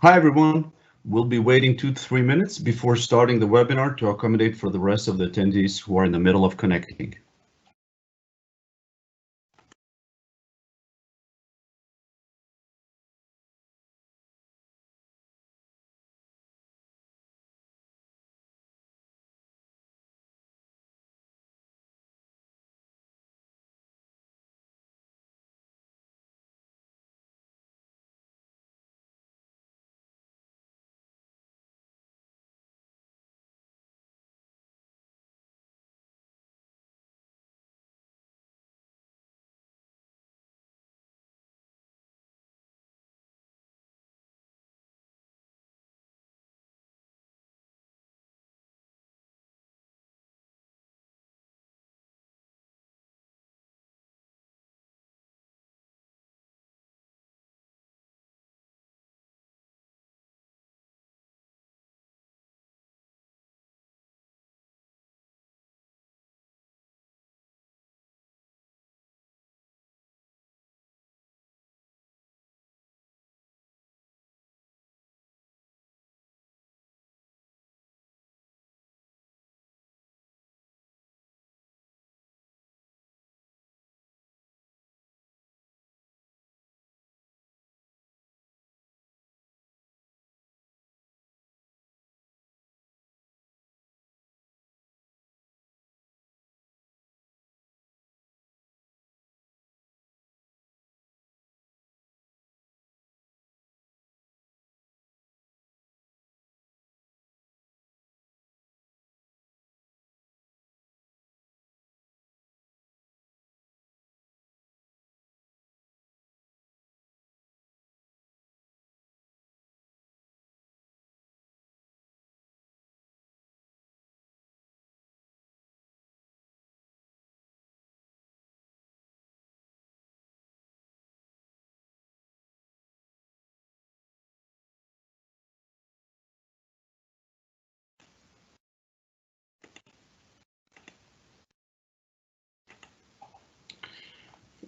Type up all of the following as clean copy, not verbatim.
Hi everyone. We'll be waiting 2 to 3 minutes before starting the webinar to accommodate for the rest of the attendees who are in the middle of connecting.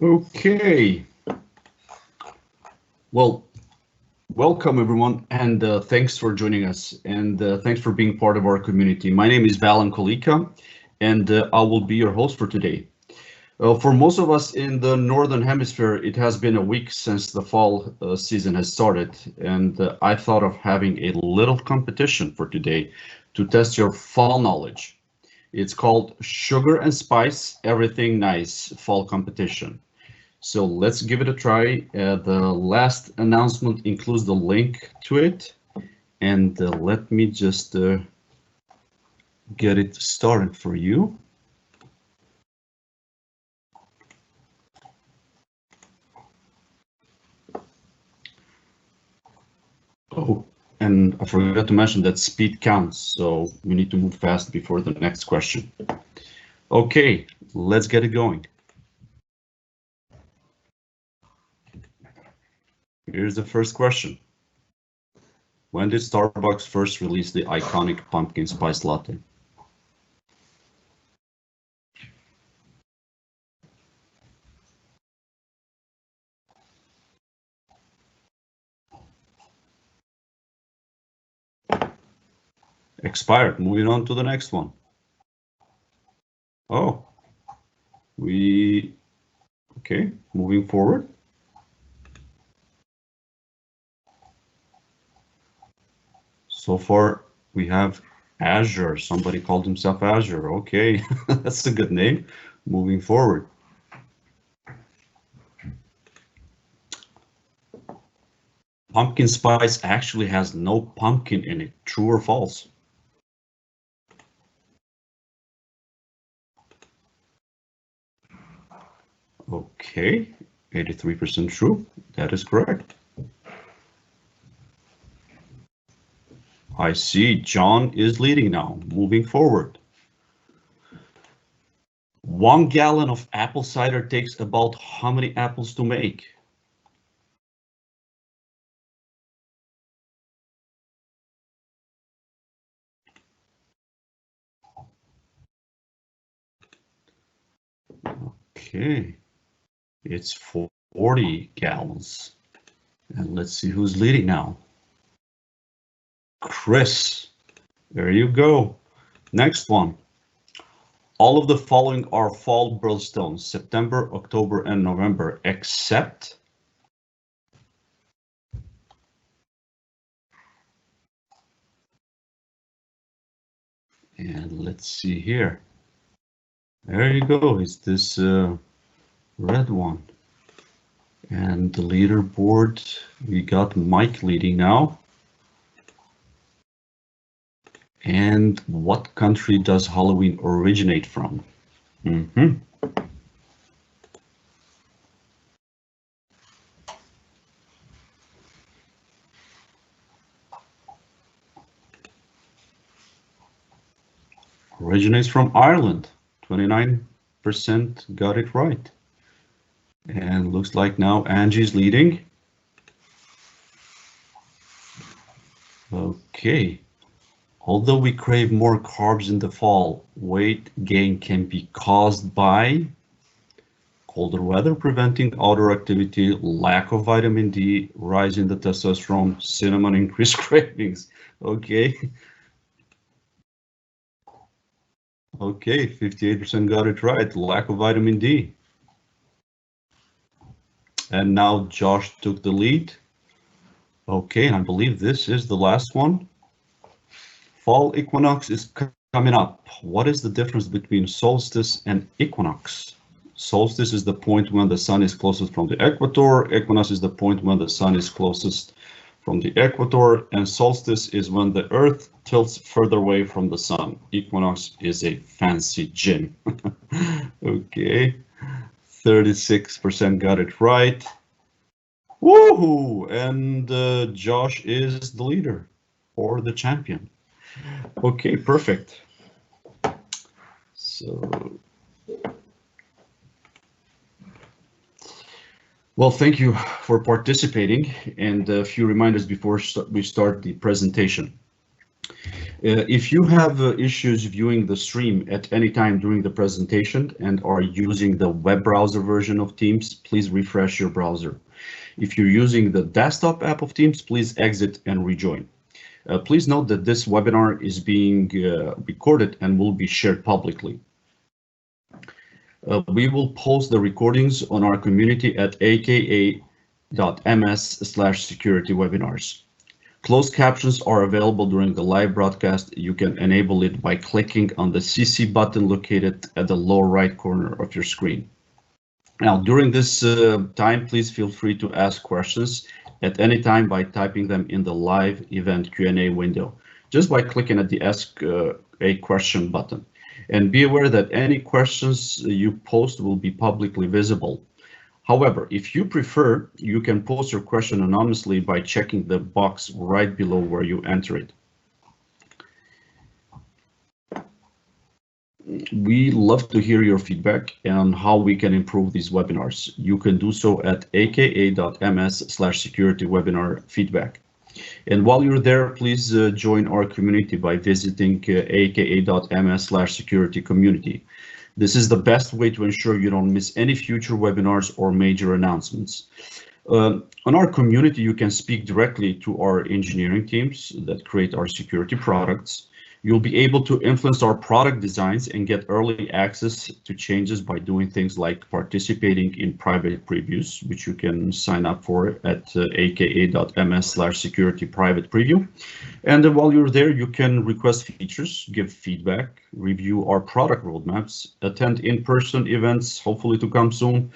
Okay. Well, welcome everyone, and thanks for joining us, and thanks for being part of our community. My name is Valan Kolika, and I will be your host for today. For most of us in the Northern Hemisphere, it has been a week since the fall season has started, and I thought of having a little competition for today to test your fall knowledge. It's called Sugar and Spice Everything Nice Fall Competition. So let's give it a try. The last announcement includes the link to it, and let me just get it started for you. Oh, and I forgot to mention that speed counts, so we need to move fast before the next question. Okay, let's get it going. Here's the first question. When did Starbucks first release the iconic pumpkin spice latte? Expired. Moving on to the next one. Oh, okay, moving forward. So far, we have Azure. Somebody called himself Azure. Okay, that's a good name. Moving forward. Pumpkin spice actually has no pumpkin in it. True or false? Okay, 83% true. That is correct. I see John is leading now. Moving forward. 1 gallon of apple cider takes about how many apples to make? Okay, it's 40 gallons. And let's see who's leading now. Chris. There you go. Next one. All of the following are fall birthstones, September, October, and November, except and let's see here. There you go. It's this red one. And the leaderboard, we got Mike leading now. And what country does Halloween originate from? Originates from Ireland. 29% got it right. And looks like now Angie's leading. Okay. Although we crave more carbs in the fall, weight gain can be caused by colder weather preventing outdoor activity, lack of vitamin D, rise in the testosterone, cinnamon increased cravings. Okay. Okay, 58% got it right, lack of vitamin D. And now Josh took the lead. Okay, I believe this is the last one. Fall equinox is coming up. What is the difference between solstice and equinox? Solstice is the point when the sun is closest from the equator. Equinox is the point when the sun is closest from the equator. And solstice is when the earth tilts further away from the sun. Equinox is a fancy gin. Okay, 36% got it right. Woohoo! And Josh is the leader or the champion. Okay, perfect. So, well, thank you for participating, and a few reminders before we start the presentation. If you have issues viewing the stream at any time during the presentation and are using the web browser version of Teams, please refresh your browser. If you're using the desktop app of Teams, please exit and rejoin. Please note that this webinar is being recorded and will be shared publicly. We will post the recordings on our community at aka.ms/security-webinars. Closed captions are available during the live broadcast. You can enable it by clicking on the CC button located at the lower right corner of your screen. Now, during this time, please feel free to ask questions at any time by typing them in the live event Q&A window, just by clicking at the Ask a Question button. And be aware that any questions you post will be publicly visible. However, if you prefer, you can post your question anonymously by checking the box right below where you enter it. We love to hear your feedback and how we can improve these webinars. You can do so at aka.ms/security-webinar feedback. And while you're there, please join our community by visiting aka.ms/security community. This is the best way to ensure you don't miss any future webinars or major announcements. On our community, you can speak directly to our engineering teams that create our security products. You'll be able to influence our product designs and get early access to changes by doing things like participating in private previews, which you can sign up for at aka.ms/security private preview. And while you're there, you can request features, give feedback, review our product roadmaps, attend in-person events, hopefully to come soon,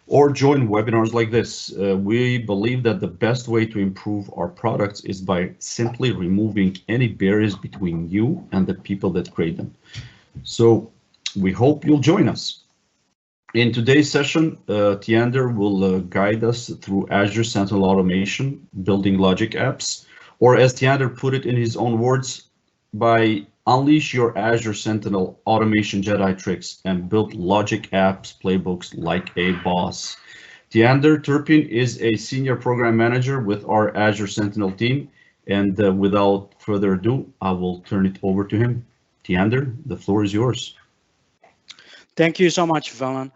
or join webinars like this. We believe that the best way to improve our products is by simply removing any barriers between you and the people that create them. So we hope you'll join us. In today's session, Tiander will guide us through Azure Sentinel automation, building logic apps, or as Tiander put it in his own words, by unleash your Azure Sentinel automation Jedi tricks and build logic apps playbooks like a boss. Tiander Turpin is a senior program manager with our Azure Sentinel team. And without further ado, I will turn it over to him. Tiander, the floor is yours. Thank you so much, Valen.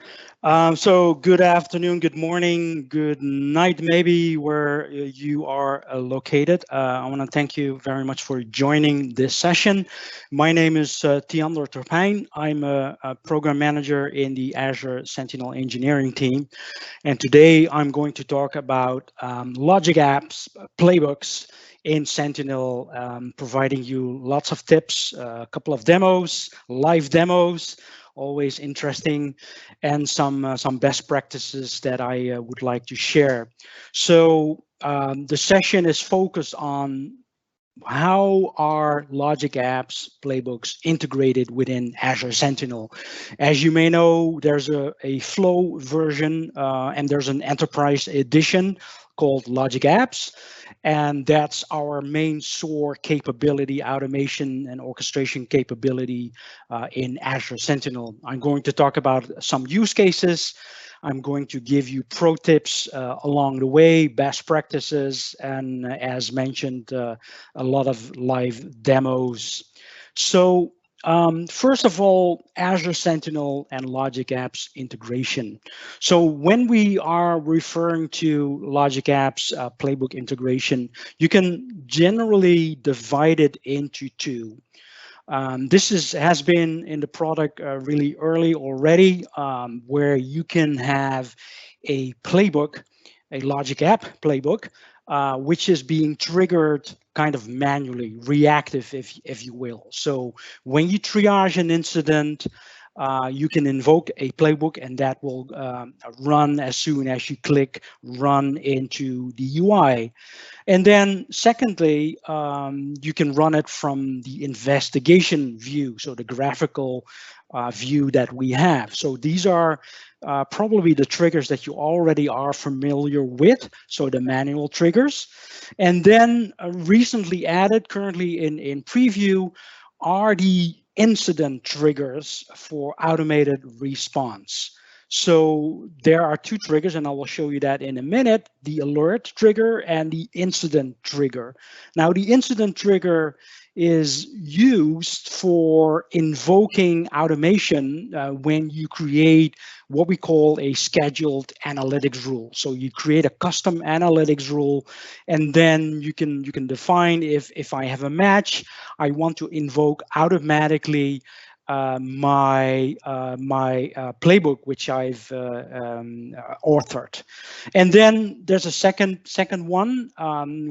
So good afternoon, good morning, good night, maybe where you are located. I want to thank you very much for joining this session. My name is Tiander Terpijn. I'm a program manager in the Azure Sentinel engineering team. And today I'm going to talk about logic apps, playbooks in Sentinel, providing you lots of tips, a couple of demos, live demos, always interesting, and some best practices that I would like to share. So the session is focused on how are logic apps playbooks integrated within Azure Sentinel. As you may know, there's a flow version and there's an enterprise edition called logic apps, and that's our main SOAR capability, automation and orchestration capability in Azure Sentinel. I'm going to talk about some use cases. I'm going to give you pro tips along the way, best practices, and as mentioned, a lot of live demos. So first of all, Azure Sentinel and Logic Apps integration. So when we are referring to Logic Apps playbook integration, you can generally divide it into two. Has been in the product really early already, where you can have a playbook, a logic app playbook, which is being triggered kind of manually, reactive, if you will. So when you triage an incident, you can invoke a playbook and that will run as soon as you click run into the UI. And then secondly, you can run it from the investigation view, so the graphical view that we have. So these are probably the triggers that you already are familiar with, so the manual triggers. And then recently added, currently in preview, are the incident triggers for automated response. So there are two triggers, and I will show you that in a minute, the alert trigger and the incident trigger. Now, the incident trigger is used for invoking automation when you create what we call a scheduled analytics rule. So you create a custom analytics rule, and then you can define if I have a match, I want to invoke automatically my playbook, which I've authored. And then there's a second one,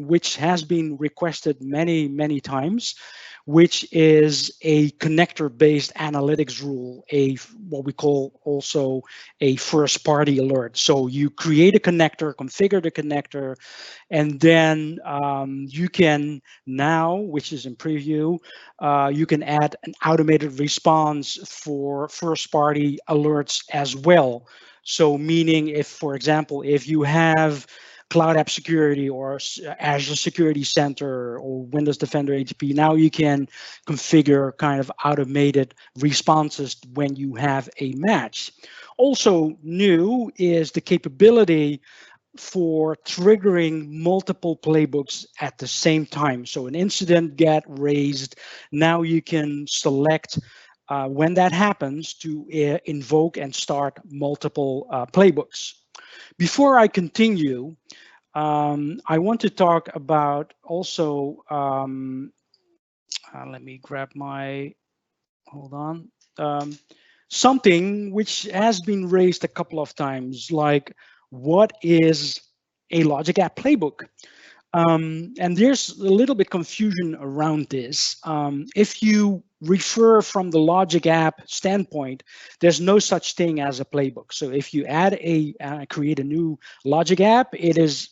which has been requested many times, which is a connector-based analytics rule, what we call also a first-party alert. So you create a connector, configure the connector, and then you can now, which is in preview, you can add an automated response for first-party alerts as well. So meaning if, for example, if you have Cloud App Security or Azure Security Center or Windows Defender ATP, now you can configure kind of automated responses when you have a match. Also new is the capability for triggering multiple playbooks at the same time. So an incident get raised, now you can select when that happens to invoke and start multiple playbooks. Before I continue, I want to talk about also, let me grab my, hold on, something which has been raised a couple of times, like what is a logic app playbook? And there's a little bit confusion around this. If you refer from the logic app standpoint, there's no such thing as a playbook. So if you create a new logic app, it is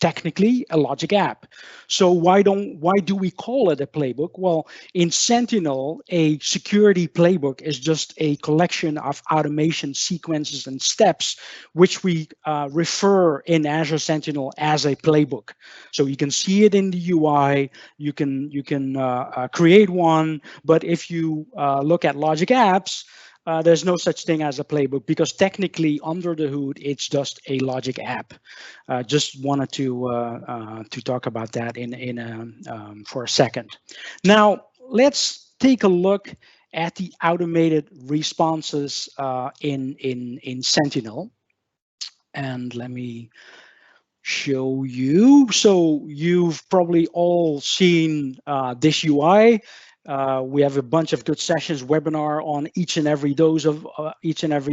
technically a logic app. So why do we call it a playbook? Well, in Sentinel, a security playbook is just a collection of automation sequences and steps, which we refer in Azure Sentinel as a playbook. So you can see it in the UI, you can create one, but if you look at logic apps, there's no such thing as a playbook because technically under the hood, it's just a logic app. Just wanted to talk about that for a second. Now let's take a look at the automated responses in Sentinel. And let me show you. So you've probably all seen this UI. We have a bunch of good sessions, webinar on each and every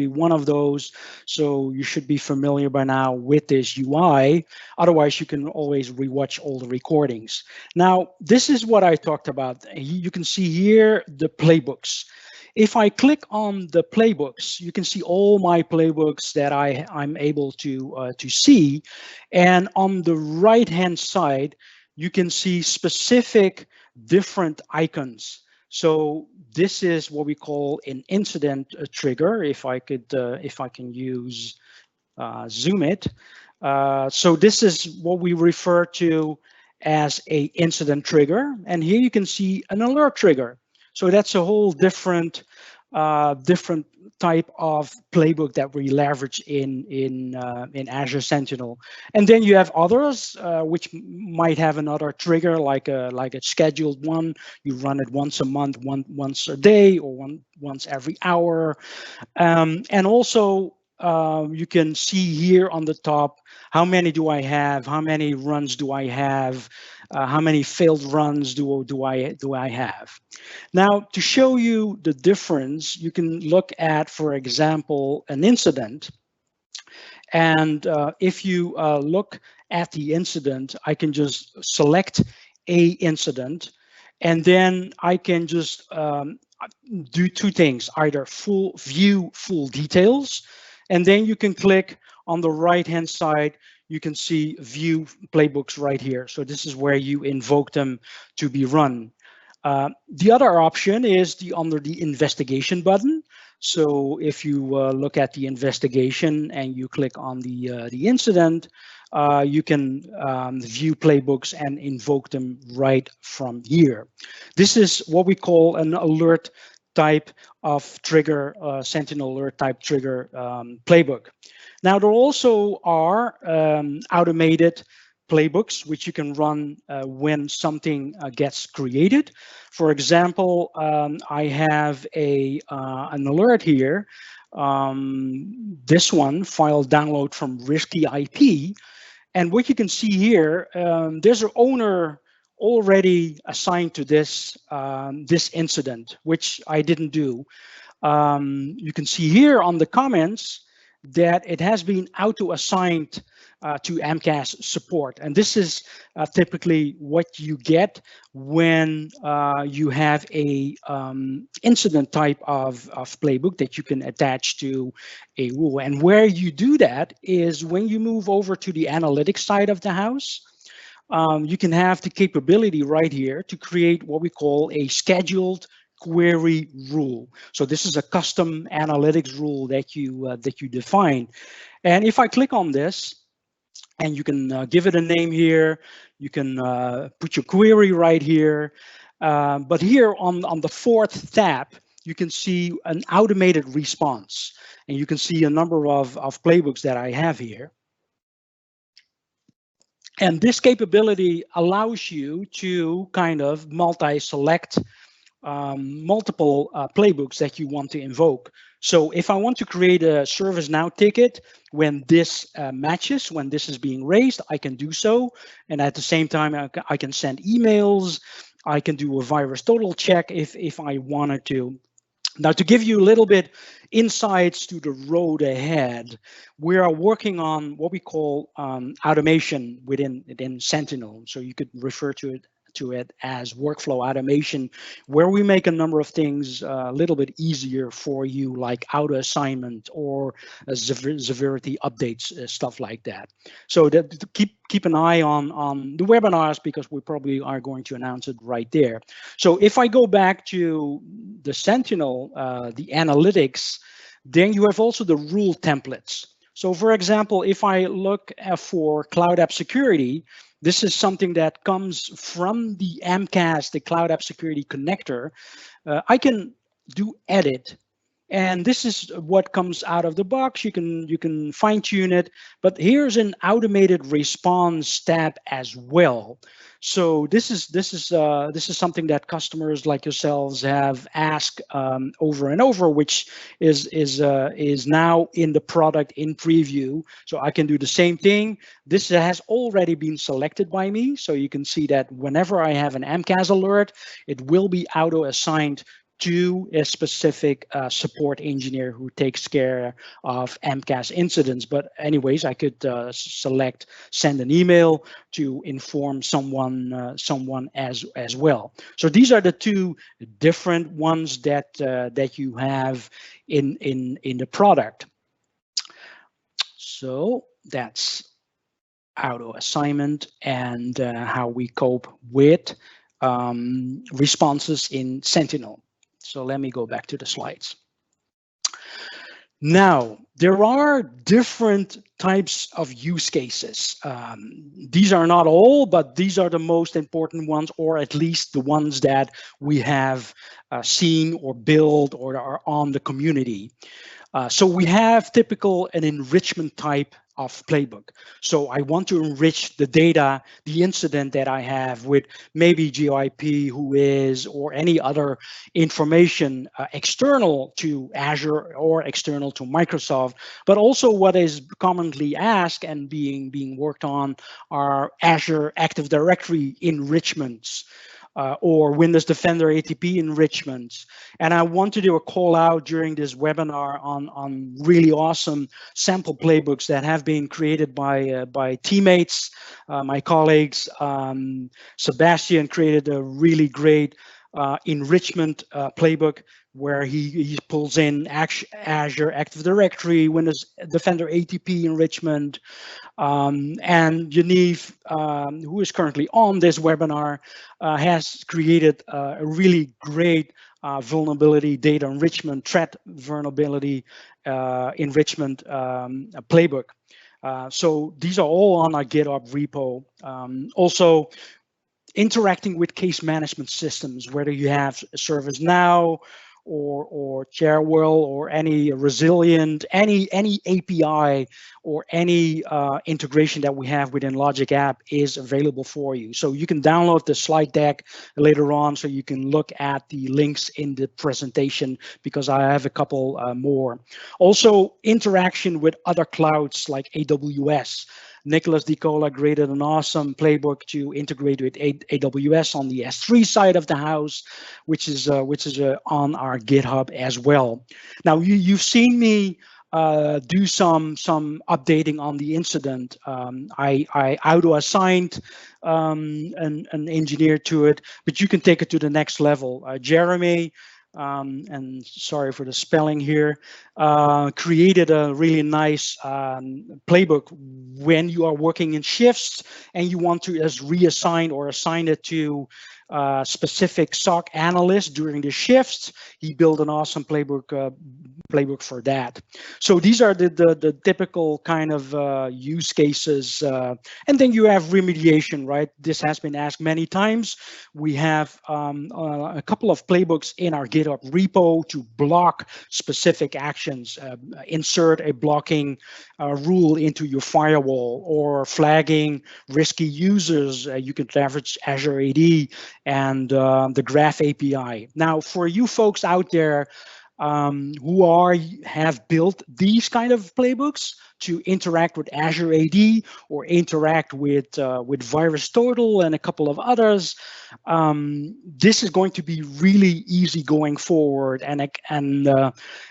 one of those. So you should be familiar by now with this UI. Otherwise, you can always rewatch all the recordings. Now, this is what I talked about. You can see here the playbooks. If I click on the playbooks, you can see all my playbooks that I'm able to see. And on the right-hand side, you can see specific different icons. So this is what we call an incident trigger. If I can use zoom it. So this is what we refer to as a incident trigger. And here you can see an alert trigger. So that's a whole different type of playbook that we leverage in Azure Sentinel. And then you have others which might have another trigger, like a scheduled one. You run it once a month, once a day, or once every hour. And also you can see here on the top, how many do I have? How many runs do I have? How many failed runs do I have? Now, to show you the difference, you can look at, for example, an incident. And if you look at the incident, I can just select a incident, and then I can just do two things: either view full details, and then you can click on the right-hand side. You can see view playbooks right here. So this is where you invoke them to be run. The other option is under the investigation button. So if you look at the investigation and you click on the incident, you can view playbooks and invoke them right from here. This is what we call an alert type of trigger, Sentinel alert type trigger playbook. Now, there also are automated playbooks which you can run when something gets created. For example, I have an alert here. This one, file download from risky IP. And what you can see here, there's an owner already assigned to this incident, which I didn't do. You can see here on the comments that it has been auto-assigned to AMCAS support. And this is typically what you get when you have a incident type of playbook that you can attach to a rule. And where you do that is when you move over to the analytics side of the house. You can have the capability right here to create what we call a scheduled query rule. So this is a custom analytics rule that you define. And if I click on this, and you can give it a name here, you can put your query right here. But here on the fourth tab, you can see an automated response, and you can see a number of playbooks that I have here. And this capability allows you to kind of multi-select multiple playbooks that you want to invoke. So if I want to create a ServiceNow ticket when this matches, when this is being raised, I can do so. And at the same time, I can send emails. I can do a VirusTotal check if I wanted to. Now, to give you a little bit insights to the road ahead, we are working on what we call automation within Sentinel. So you could refer to it as workflow automation, where we make a number of things a little bit easier for you, like auto assignment or severity updates, stuff like that. So that keep an eye on the webinars, because we probably are going to announce it right there. So if I go back to the Sentinel, the analytics, then you have also the rule templates. So for example, if I look for Cloud App Security, this is something that comes from the AMCAS, the Cloud App Security connector. I can do edit, And this is what comes out of the box. You can fine tune it, but here's an automated response tab as well. So this is something that customers like yourselves have asked over and over, which is now in the product in preview. So I can do the same thing. This has already been selected by me, so you can see that whenever I have an MCAS alert, it will be auto assigned to a specific support engineer who takes care of MCAS incidents. But anyways, I could select send an email to inform someone as well. So these are the two different ones that you have in the product. So that's auto assignment and how we cope with responses in Sentinel. So let me go back to the slides. Now, there are different types of use cases. These are not all, but these are the most important ones, or at least the ones that we have seen or built or are on the community. So we have typical an enrichment type of playbook. So I want to enrich the data, the incident that I have with maybe GeoIP, who is, or any other information external to Azure or external to Microsoft. But also what is commonly asked and being worked on are Azure Active Directory enrichments. Or Windows Defender ATP enrichments. And I want to do a call out during this webinar on really awesome sample playbooks that have been created by teammates, my colleagues. Sebastian created a really great enrichment playbook where he pulls in Azure Active Directory, Windows Defender ATP enrichment, and Yaniv, who is currently on this webinar, has created a really great vulnerability data enrichment, threat vulnerability enrichment playbook. So these are all on our GitHub repo. Also, interacting with case management systems, whether you have ServiceNow or Cherwell or any resilient, any API or any integration that we have within Logic App is available for you. So you can download the slide deck later on, so you can look at the links in the presentation, because I have a couple more. Also, interaction with other clouds like AWS. Nicholas DiCola created an awesome playbook to integrate with AWS on the S3 side of the house, which is on our GitHub as well. Now you've seen me do some updating on the incident. I auto-assigned an engineer to it, but you can take it to the next level. Jeremy, and sorry for the spelling here, created a really nice playbook when you are working in shifts and you want to reassign or assign it to specific SOC analysts during the shifts. He built an awesome playbook for that. So these are the typical kind of use cases. And then you have remediation, right? This has been asked many times. We have a couple of playbooks in our GitHub repo to block specific actions. Insert a blocking rule into your firewall, or flagging risky users. You can leverage Azure AD and the Graph API. Now, for you folks out there who have built these kind of playbooks to interact with Azure AD or interact with VirusTotal and a couple of others, this is going to be really easy going forward, and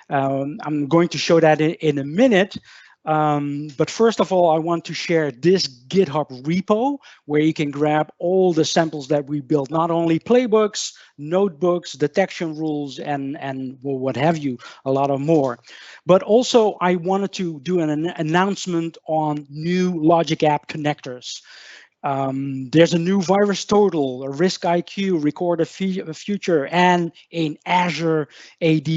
I'm going to show that in a minute. But first of all, I want to share this GitHub repo where you can grab all the samples that we built, not only playbooks, notebooks, detection rules, and well, what have you, a lot of more. But also, I wanted to do an announcement on new Logic App connectors. There's a new VirusTotal, a Risk IQ, Record a Future, and an Azure AD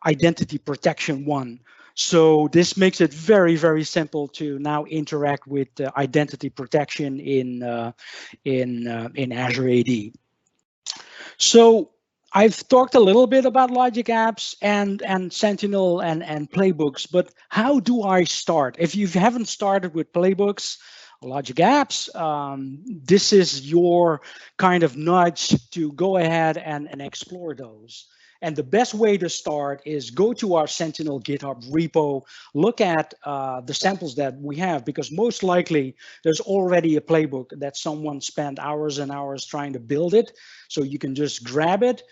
Identity Protection one. So this makes it very, very simple to now interact with identity protection in Azure AD. So I've talked a little bit about logic apps and Sentinel and playbooks, but how do I start? If you haven't started with playbooks, logic apps, this is your kind of nudge to go ahead and explore those. And the best way to start is go to our Sentinel GitHub repo, look at the samples that we have, because most likely there's already a playbook that someone spent hours and hours trying to build it. So you can just grab it.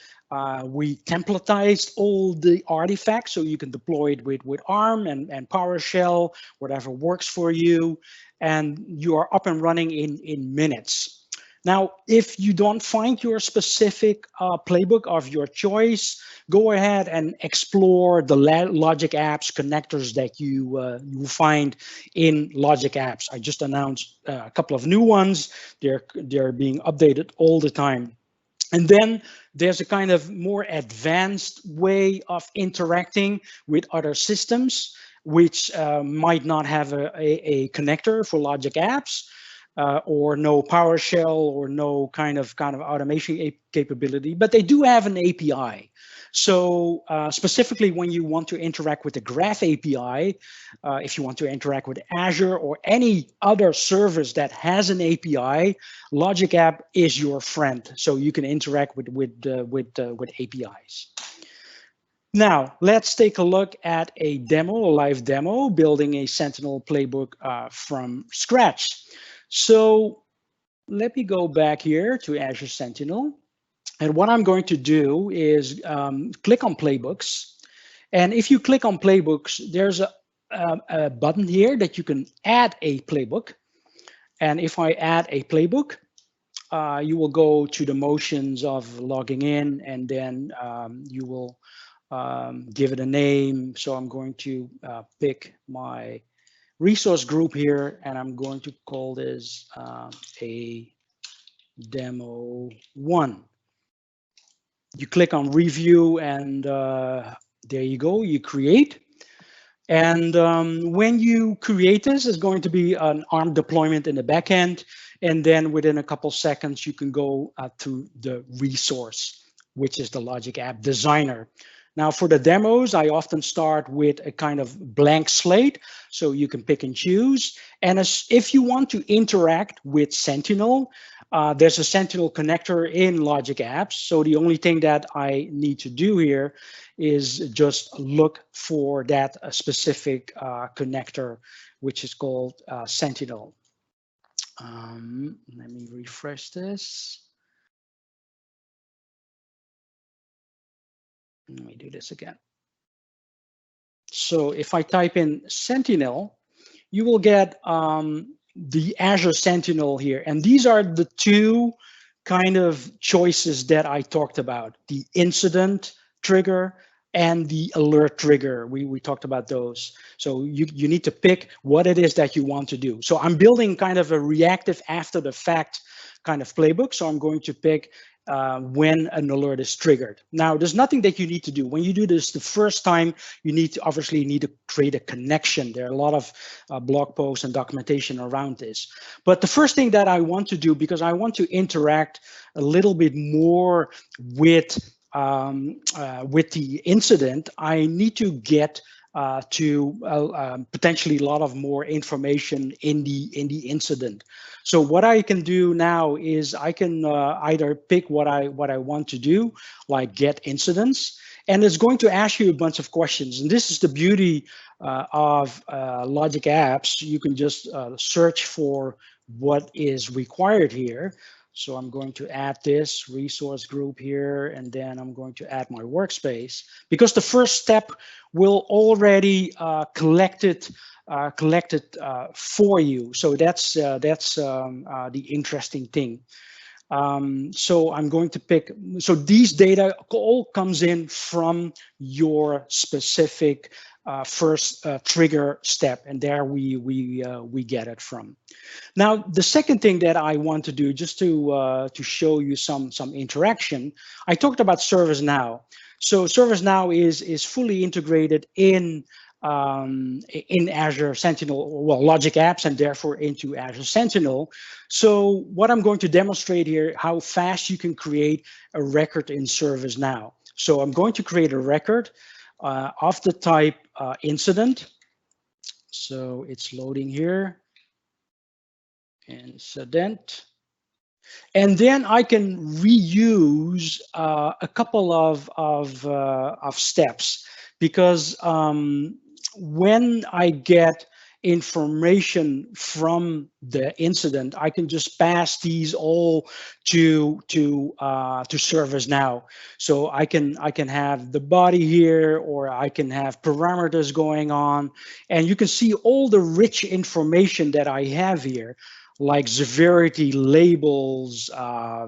We templatized all the artifacts so you can deploy it with ARM and PowerShell, whatever works for you, and you are up and running in minutes. Now, if you don't find your specific playbook of your choice, go ahead and explore the logic apps connectors that you find in logic apps. I just announced a couple of new ones. They're being updated all the time. And then there's a kind of more advanced way of interacting with other systems, which might not have a connector for logic apps, or no PowerShell, or no kind of automation capability, but they do have an API. So specifically when you want to interact with the Graph API, if you want to interact with Azure or any other service that has an API, Logic App is your friend. So you can interact with APIs. Now, let's take a look at a demo, a live demo, building a Sentinel playbook from scratch. So let me go back here to Azure Sentinel. And what I'm going to do is click on playbooks. And if you click on playbooks, there's a button here that you can add a playbook. And if I add a playbook, you will go to the motions of logging in, and then you will give it a name. So I'm going to pick my resource group here, and I'm going to call this a demo 1. You click on review, and there you go, you create. And when you create this, it's going to be an ARM deployment in the backend. And then within a couple seconds, you can go to the resource, which is the Logic App Designer. Now for the demos, I often start with a kind of blank slate, so you can pick and choose. And if you want to interact with Sentinel, there's a Sentinel connector in Logic Apps. So the only thing that I need to do here is just look for that specific connector, which is called Sentinel. Let me refresh this. Let me do this again. So if I type in Sentinel, you will get the Azure Sentinel here. And these are the two kind of choices that I talked about, the incident trigger and the alert trigger. We talked about those. So you need to pick what it is that you want to do. So I'm building kind of a reactive after the fact kind of playbook. So I'm going to pick when an alert is triggered. Now, there's nothing that you need to do. When you do this the first time, you obviously need to create a connection. There are a lot of blog posts and documentation around this. But the first thing that I want to do, because I want to interact a little bit more with the incident, I need to get to potentially a lot of more information in the incident. So what I can do now is I can either pick what I want to do, like get incidents, and it's going to ask you a bunch of questions. And this is the beauty of Logic Apps. You can just search for what is required here. So I'm going to add this resource group here, and then I'm going to add my workspace, because the first step will already collect it for you. So that's the interesting thing. So I'm going to pick, so these data all comes in from your specific first trigger step, and there we get it from. Now, the second thing that I want to do, just to show you some interaction, I talked about ServiceNow. So ServiceNow is fully integrated in in Azure Sentinel, well, Logic Apps, and therefore into Azure Sentinel. So what I'm going to demonstrate here, how fast you can create a record in ServiceNow. So I'm going to create a record of the type incident. So it's loading here. Incident. And then I can reuse a couple of steps, because when I get information from the incident, I can just pass these all to ServiceNow. So I can have the body here, or I can have parameters going on, and you can see all the rich information that I have here, like severity, labels.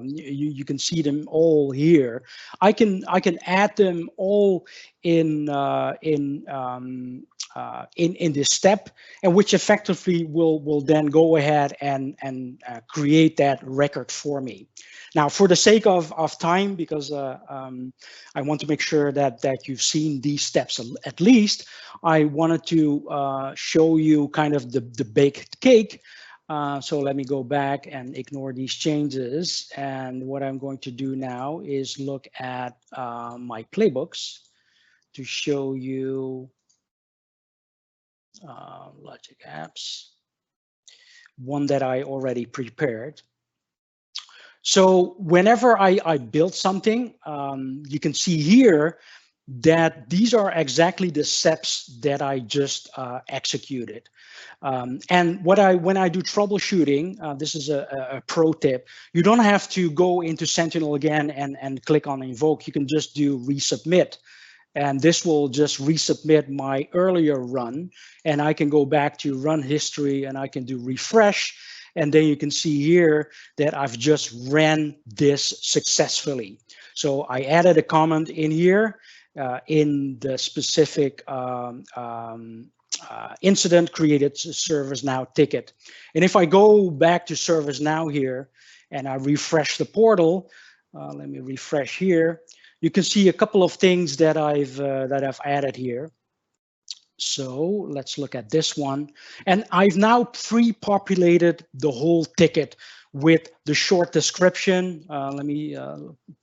You can see them all here. I can add them all in this step, and which effectively will then go ahead and create that record for me. Now, for the sake of time, because I want to make sure that you've seen these steps at least, I wanted to show you kind of the baked cake. So let me go back and ignore these changes. And what I'm going to do now is look at my playbooks to show you Logic Apps, one that I already prepared. So whenever I build something, you can see here that these are exactly the steps that I just executed. And when I do troubleshooting, this is a pro tip. You don't have to go into Sentinel again and click on invoke. You can just do resubmit. And this will just resubmit my earlier run. And I can go back to run history, and I can do refresh. And then you can see here that I've just ran this successfully. So I added a comment in here in the specific incident created ServiceNow ticket. And if I go back to ServiceNow here and I refresh the portal, let me refresh here, you can see a couple of things that I've added here. So let's look at this one. And I've now pre-populated the whole ticket with the short description. Let me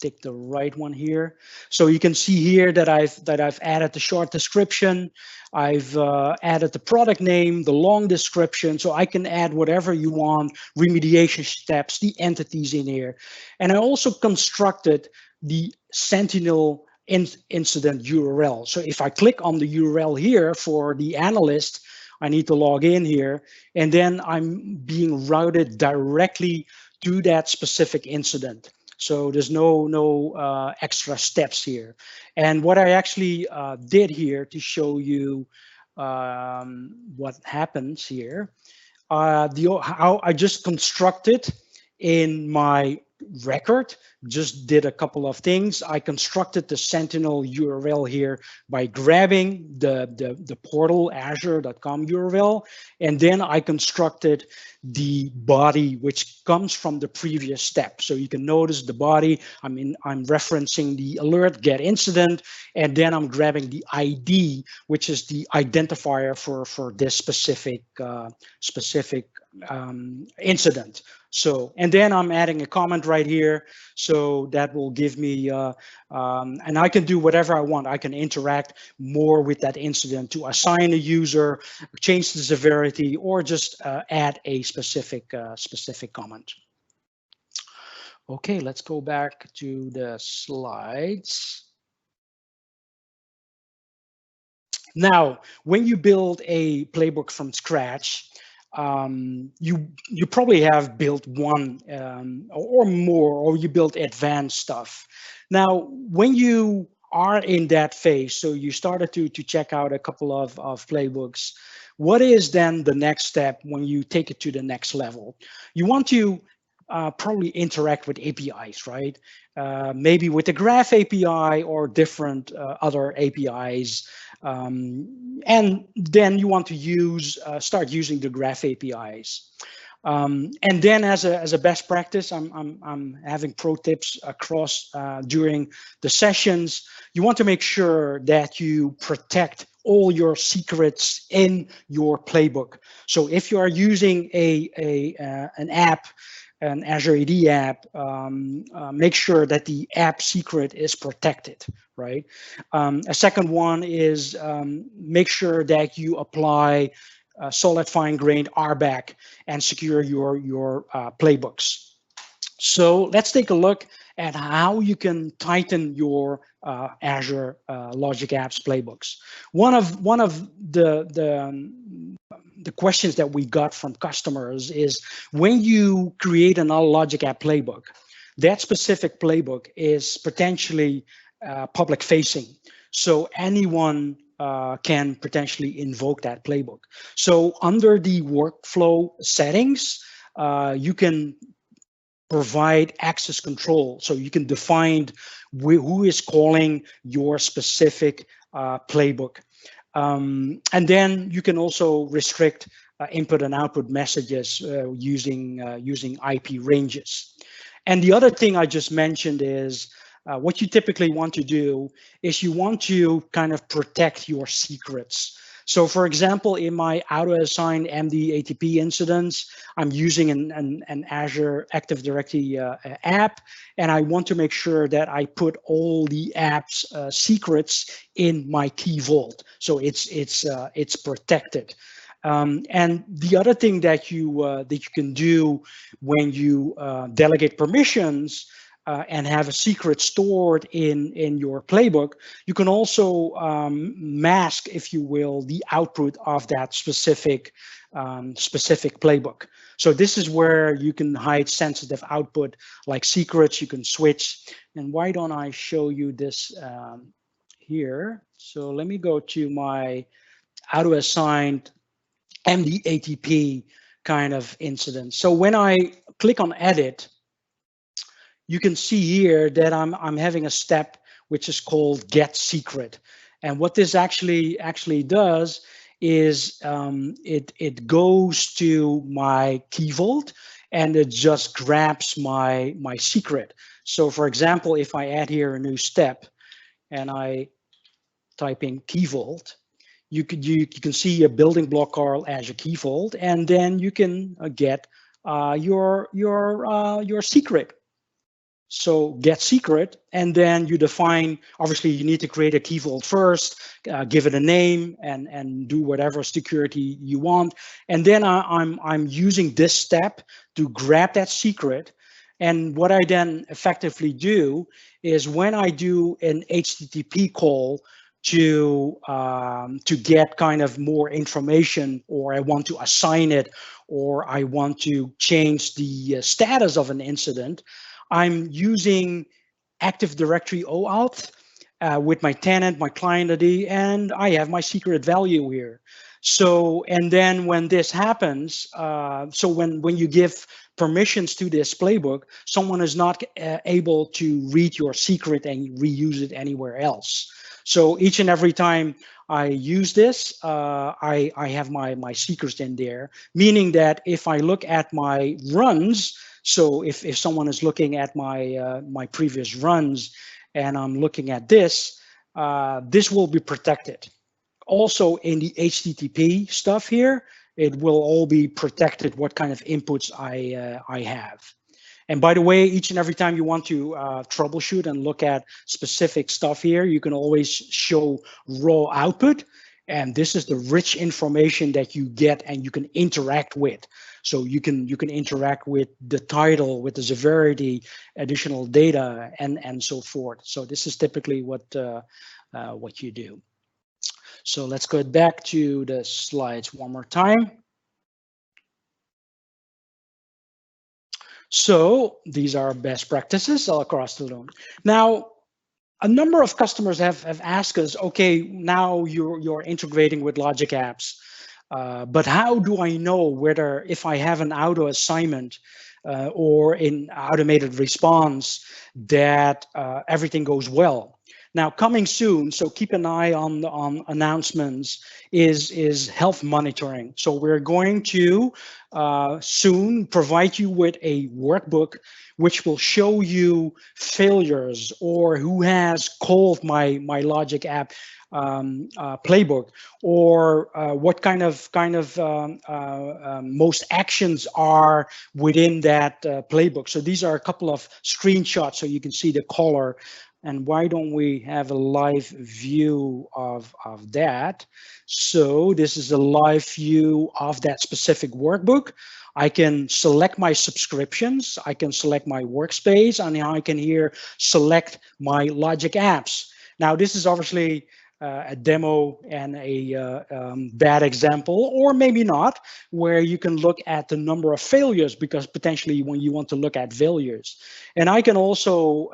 take the right one here. So you can see here that I've added the short description. I've added the product name, the long description. So I can add whatever you want, remediation steps, the entities in here. And I also constructed the Sentinel incident URL. So if I click on the URL here for the analyst, I need to log in here, and then I'm being routed directly to that specific incident. So there's no extra steps here. And what I actually did here to show you what happens here, how I just constructed in my record, just did a couple of things. I constructed the Sentinel URL here by grabbing the portal azure.com URL, and then I constructed the body, which comes from the previous step. So you can notice the body, I'm referencing the alert get incident, and then I'm grabbing the ID, which is the identifier for this specific incident. So, and then I'm adding a comment right here. So that will give me, and I can do whatever I want. I can interact more with that incident to assign a user, change the severity, or just add a specific comment. Okay, let's go back to the slides. Now, when you build a playbook from scratch, you probably have built one or more, or you built advanced stuff. Now, when you are in that phase, so you started to check out a couple of playbooks, what is then the next step when you take it to the next level? You want to probably interact with APIs, right? Maybe with the Graph API or different other APIs. And then you want to start using the Graph APIs. And then as a best practice, I'm having pro tips across during the sessions. You want to make sure that you protect all your secrets in your playbook. So if you are using an app, an Azure AD app, make sure that the app secret is protected, right? A second one is make sure that you apply solid fine-grained RBAC and secure your playbooks. So let's take a look at how you can tighten your Azure Logic Apps playbooks. One of the questions that we got from customers is when you create an Logic App playbook, that specific playbook is potentially public facing. So anyone can potentially invoke that playbook. So under the workflow settings, you can provide access control. So you can define who is calling your specific playbook. And then you can also restrict input and output messages using IP ranges. And the other thing I just mentioned is what you typically want to do is you want to kind of protect your secrets. So for example, in my auto-assigned MD ATP incidents, I'm using an Azure Active Directory app, and I want to make sure that I put all the app's secrets in my key vault. So it's protected. And the other thing that you can do when you delegate permissions and have a secret stored in your playbook, you can also mask, if you will, the output of that specific playbook. So this is where you can hide sensitive output like secrets. You can switch. And why don't I show you this here? So let me go to my auto-assigned MD ATP kind of incident. So when I click on edit, you can see here that I'm having a step which is called get secret. And what this actually does is it goes to my key vault and it just grabs my secret. So for example, if I add here a new step and I type in key vault, you can see a building block called Azure Key Vault, and then you can get your secret. So get secret, and then you define, obviously you need to create a key vault first, give it a name and do whatever security you want. And then I'm using this step to grab that secret. And what I then effectively do is when I do an HTTP call to get kind of more information, or I want to assign it, or I want to change the status of an incident, I'm using Active Directory OAuth with my tenant, my client ID, and I have my secret value here. So, and then when this happens, so when you give permissions to this playbook, someone is not able to read your secret and reuse it anywhere else. So each and every time I use this, I have my secrets in there, meaning that if I look at my runs, so if someone is looking at my previous runs and I'm looking at this, this will be protected. Also in the HTTP stuff here, it will all be protected what kind of inputs I have. And by the way, each and every time you want to troubleshoot and look at specific stuff here, you can always show raw output. And this is the rich information that you get and you can interact with. So you can interact with the title, with the severity, additional data, and so forth. So this is typically what you do. So let's go back to the slides one more time. So these are best practices all across the room. Now, a number of customers have asked us, okay, now you're integrating with Logic Apps, but how do I know whether if I have an auto assignment or in automated response that everything goes well? Now, coming soon, so keep an eye on announcements, is health monitoring. So we're going to soon provide you with a workbook which will show you failures or who has called my Logic app playbook, or what kind of most actions are within that playbook. So these are a couple of screenshots so you can see the color. And why don't we have a live view of that? So this is a live view of that specific workbook. I can select my subscriptions, I can select my workspace, and I can here select my logic apps. Now this is obviously a demo and a bad example, or maybe not, where you can look at the number of failures, because potentially when you want to look at failures. And I can also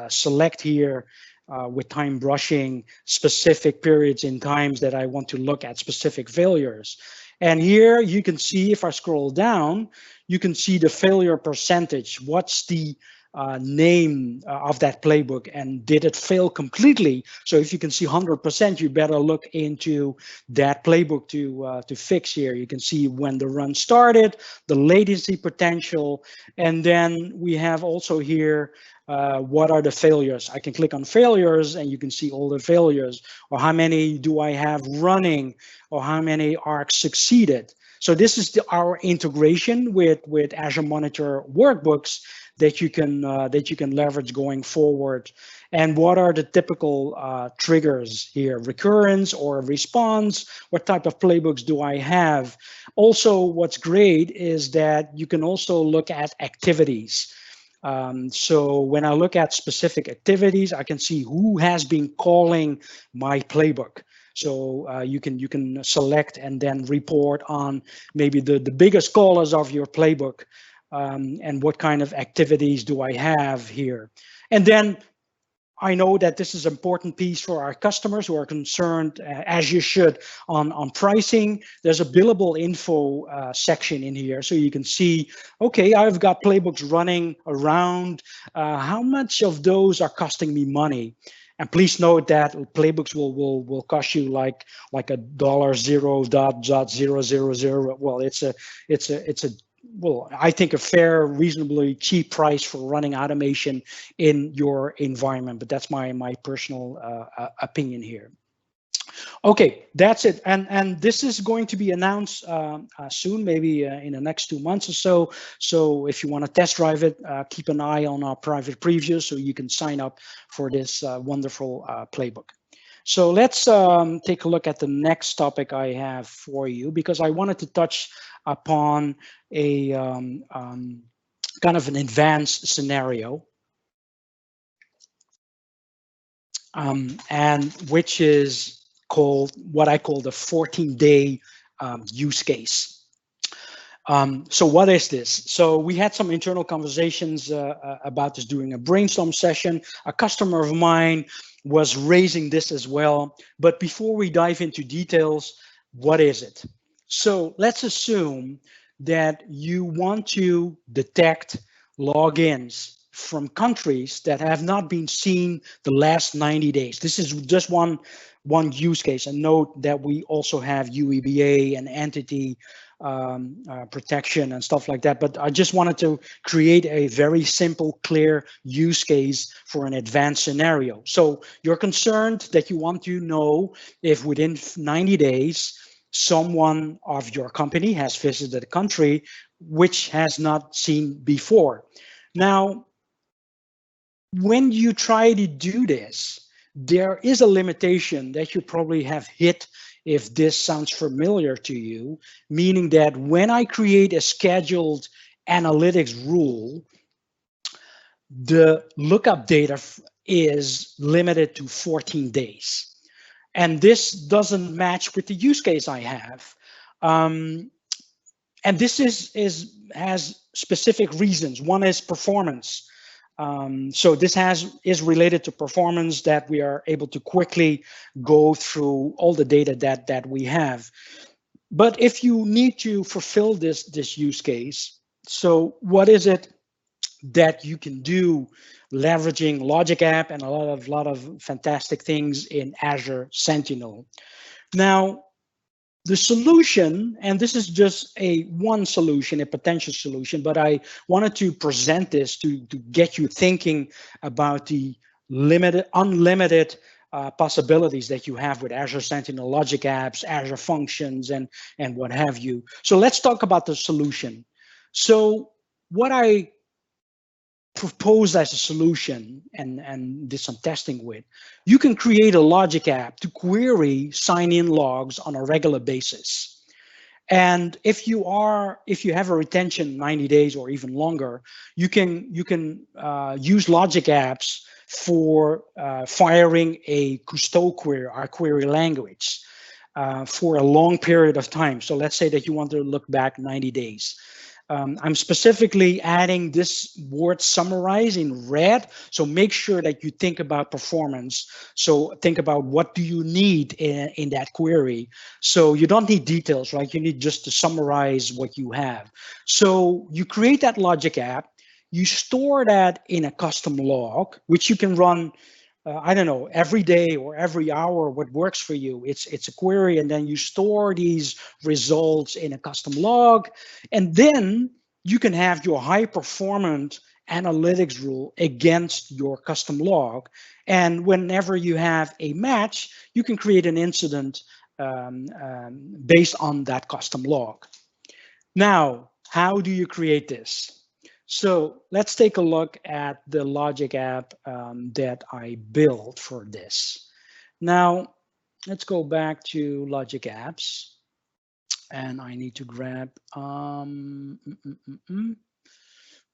select here with time brushing specific periods in times that I want to look at specific failures. And here you can see, if I scroll down, you can see the failure percentage. What's the name of that playbook, and did it fail completely? So if you can see 100%, you better look into that playbook to fix here. You can see when the run started, the latency potential, and then we have also here what are the failures. I can click on failures and you can see all the failures, or how many do I have running, or how many are succeeded. So this is our integration with Azure Monitor workbooks that you can leverage going forward. And what are the typical triggers here? Recurrence or response? What type of playbooks do I have? Also, what's great is that you can also look at activities. So when I look at specific activities, I can see who has been calling my playbook. So you can select and then report on maybe the biggest callers of your playbook, and what kind of activities do I have here. And then I know that this is an important piece for our customers who are concerned, as you should, on pricing. There's a billable info section in here, so you can see, okay, I've got playbooks running around. How much of those are costing me money? And please note that playbooks will cost you like $0.0.000. Well, it's a well, I think a fair, reasonably cheap price for running automation in your environment, but that's my personal opinion here. Okay, that's it, and this is going to be announced soon, maybe in the next 2 months or so. So if you want to test drive it, keep an eye on our private preview so you can sign up for this wonderful playbook. So let's take a look at the next topic I have for you, because I wanted to touch upon a kind of an advanced scenario, and which is called what I call the 14-day use case. So what is this? So we had some internal conversations about this during a brainstorm session. A customer of mine was raising this as well. But before we dive into details, what is it? So let's assume that you want to detect logins from countries that have not been seen the last 90 days. This is just one use case. And note that we also have UEBA and entity protection and stuff like that. But I just wanted to create a very simple, clear use case for an advanced scenario. So you're concerned that you want to know if within 90 days, someone of your company has visited a country which has not seen before. Now, when you try to do this, there is a limitation that you probably have hit if this sounds familiar to you, meaning that when I create a scheduled analytics rule, the lookup data is limited to 14 days. And this doesn't match with the use case I have. And this has specific reasons. One is performance. So this is related to performance, that we are able to quickly go through all the data that we have. But if you need to fulfill this use case, so what is it that you can do leveraging Logic App and a lot of fantastic things in Azure Sentinel? Now, the solution, and this is just one solution, a potential solution, but I wanted to present this to get you thinking about the unlimited possibilities that you have with Azure Sentinel logic apps, Azure functions, and what have you. So let's talk about the solution. So what I proposed as a solution and did some testing with, you can create a logic app to query sign-in logs on a regular basis. And if you have a retention 90 days or even longer, you can use logic apps for firing a Cousteau query, our query language, for a long period of time. So let's say that you want to look back 90 days. I'm specifically adding this word summarize in red. So make sure that you think about performance. So think about what do you need in that query. So you don't need details, right? You need just to summarize what you have. So you create that logic app. You store that in a custom log, which you can run I don't know, every day or every hour, what works for you. It's a query, and then you store these results in a custom log, and then you can have your high performant analytics rule against your custom log. And whenever you have a match, you can create an incident based on that custom log. Now, how do you create this? So let's take a look at the logic app that I built for this. Now, let's go back to logic apps. And I need to grab,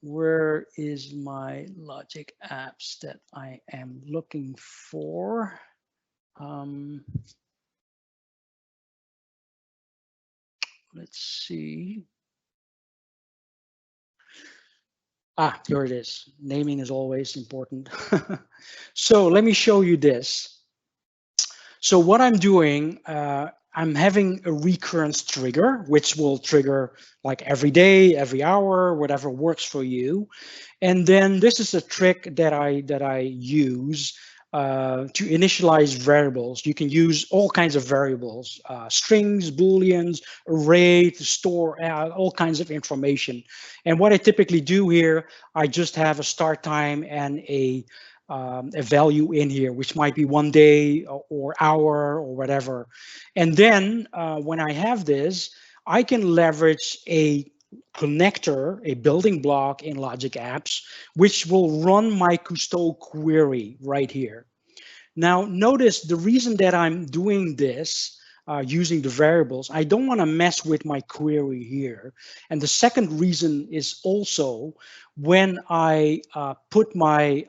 where is my logic apps that I am looking for? Let's see. Here it is. Naming is always important. So let me show you this. So what I'm doing, I'm having a recurrence trigger, which will trigger like every day, every hour, whatever works for you. And then this is a trick that I use to initialize variables. You can use all kinds of variables, strings, booleans, array to store all kinds of information. And what I typically do here, I just have a start time and a value in here, which might be 1 day or hour or whatever. And then when I have this, I can leverage a connector, a building block in Logic Apps, which will run my Cousteau query right here. Now, notice the reason that I'm doing this using the variables, I don't want to mess with my query here. And the second reason is also when I put my